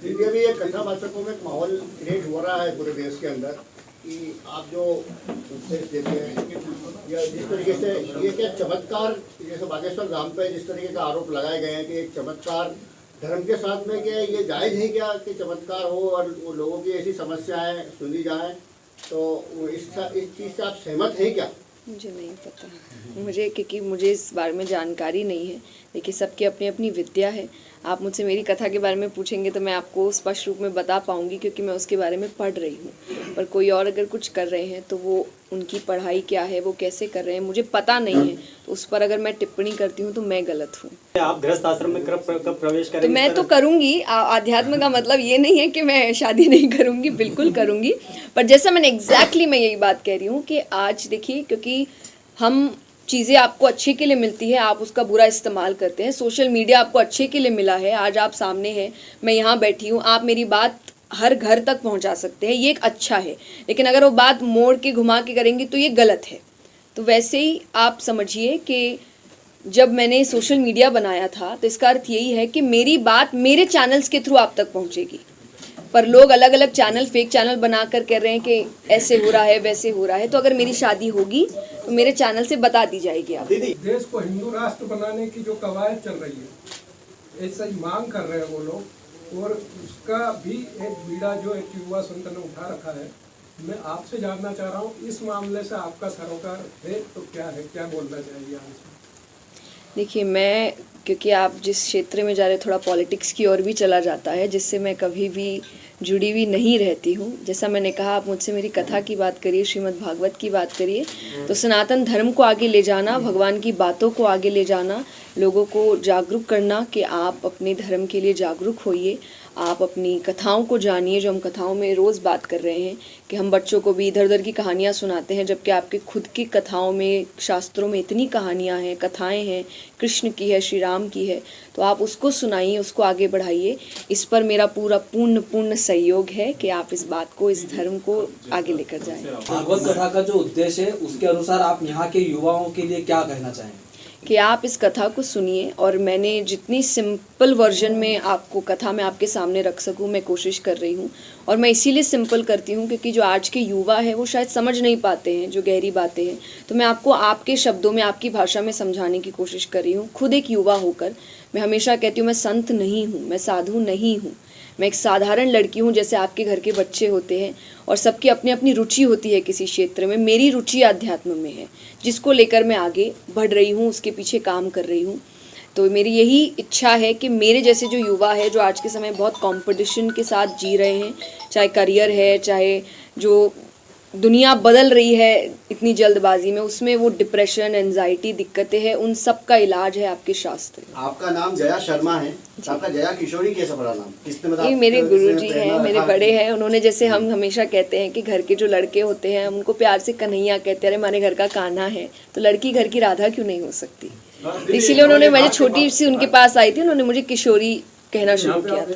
दीदी अभी ये कथा वाचकों में एक माहौल क्रिएट हो रहा है पूरे देश के अंदर कि आप जो उपदेश देते हैं या जिस तरीके से ये क्या चमत्कार, जैसे बागेश्वर धाम पे जिस तरीके का आरोप लगाए गए हैं कि एक चमत्कार धर्म के साथ में क्या ये जायज़ है क्या कि चमत्कार हो और वो लोगों की ऐसी समस्याएं सुनी जाएं, तो इस चीज़ से आप सहमत हैं क्या? मुझे नहीं पता, मुझे क्योंकि मुझे इस बारे में जानकारी नहीं है। देखिए सबकी अपनी अपनी विद्या है। आप मुझसे मेरी कथा के बारे में पूछेंगे तो मैं आपको स्पष्ट रूप में बता पाऊंगी क्योंकि मैं उसके बारे में पढ़ रही हूँ। पर कोई और अगर कुछ कर रहे हैं तो वो उनकी पढ़ाई क्या है, वो कैसे कर रहे हैं, मुझे पता नहीं है। तो उस पर अगर मैं टिप्पणी करती हूँ तो मैं गलत हूँ। आप गृहस्थ आश्रम में कब प्रवेश करेंगे? तो मैं तो करूँगी। आध्यात्म का मतलब ये नहीं है कि मैं शादी नहीं करूँगी, बिल्कुल करूँगी। पर जैसा मैंने एग्जैक्टली मैं यही बात कह रही हूँ कि आज देखिए, क्योंकि हम चीज़ें आपको अच्छे के लिए मिलती है, आप उसका बुरा इस्तेमाल करते हैं। सोशल मीडिया आपको अच्छे के लिए मिला है, आज आप सामने हैं, मैं यहाँ बैठी हूँ, आप मेरी बात हर घर तक पहुँचा सकते हैं, ये एक अच्छा है। लेकिन अगर वो बात मोड़ के घुमा के करेंगे तो ये गलत है। तो वैसे ही आप समझिए कि जब मैंने सोशल मीडिया बनाया था तो इसका अर्थ यही है कि मेरी बात मेरे चैनल्स के थ्रू आप तक पहुँचेगी। पर लोग अलग अलग चैनल, फेक चैनल बनाकर कह रहे हैं कि ऐसे हो रहा है, वैसे हो रहा है। तो अगर मेरी शादी होगी तो मेरे चैनल से बता दी जाएगी आप। देश को हिंदू राष्ट्र बनाने की जो कवायद चल रही है, ऐसा ही मांग कर रहे हैं वो लोग, और उसका भी एक बीड़ा जो एक युवा संत ने उठा रखा है। मैं आपसे जानना चाह रहा हूँ, इस मामले से आपका सरोकार है तो क्या है, क्या बोलना चाहिए आपसे? देखिए, मैं क्योंकि आप जिस क्षेत्र में जा रहे, थोड़ा पॉलिटिक्स की ओर भी चला जाता है, जिससे मैं कभी भी जुड़ी हुई नहीं रहती हूँ। जैसा मैंने कहा, आप मुझसे मेरी कथा की बात करिए, श्रीमद् भागवत की बात करिए, तो सनातन धर्म को आगे ले जाना, भगवान की बातों को आगे ले जाना, लोगों को जागरूक करना कि आप अपने धर्म के लिए जागरूक होइए, आप अपनी कथाओं को जानिए। जो हम कथाओं में रोज़ बात कर रहे हैं कि हम बच्चों को भी इधर उधर की कहानियाँ सुनाते हैं, जबकि आपके खुद की कथाओं में, शास्त्रों में इतनी कहानियाँ हैं, कथाएं हैं, कृष्ण की है, श्री राम की है, तो आप उसको सुनाइए, उसको आगे बढ़ाइए। इस पर मेरा पूर्ण सहयोग है कि आप इस बात को, इस धर्म को आगे लेकर जाएं। भागवत कथा का जो उद्देश्य है उसके अनुसार आप यहाँ के युवाओं के लिए क्या कहना चाहेंगे? कि आप इस कथा को सुनिए, और मैंने जितनी सिंपल वर्जन में आपको कथा में आपके सामने रख सकूं मैं कोशिश कर रही हूं। और मैं इसीलिए सिंपल करती हूं क्योंकि जो आज के युवा है वो शायद समझ नहीं पाते हैं जो गहरी बातें हैं। तो मैं आपको आपके शब्दों में, आपकी भाषा में समझाने की कोशिश कर रही हूँ। खुद एक युवा होकर मैं हमेशा कहती हूँ, मैं संत नहीं हूँ, मैं साधु नहीं हूँ, मैं एक साधारण लड़की हूँ जैसे आपके घर के बच्चे होते हैं, और सबकी अपनी अपनी रुचि होती है किसी क्षेत्र में। मेरी रुचि आध्यात्म में है, जिसको लेकर मैं आगे बढ़ रही हूँ, उसके पीछे काम कर रही हूँ। तो मेरी यही इच्छा है कि मेरे जैसे जो युवा है, जो आज के समय बहुत कंपटीशन के साथ जी रहे हैं, चाहे करियर है, चाहे जो दुनिया बदल रही है इतनी जल्दबाजी में, उसमें वो डिप्रेशन, एंजाइटी, दिक्कतें हैं, उन सब का इलाज है आपके शास्त्र। आपका नाम जया शर्मा है, आपका जया किशोरी कैसे पड़ा नाम? किसने बताया? ये मेरे गुरुजी हैं, मेरे बड़े हैं। उन्होंने, जैसे हम हमेशा कहते हैं कि घर के जो लड़के होते हैं हम उनको प्यार से कन्हैया कहते हैं, अरे हमारे घर का कान्हा है, तो लड़की घर की राधा क्यों नहीं हो सकती? इसीलिए उन्होंने, मैं छोटी सी उनके पास आई थी, उन्होंने मुझे किशोरी कहना शुरू किया था।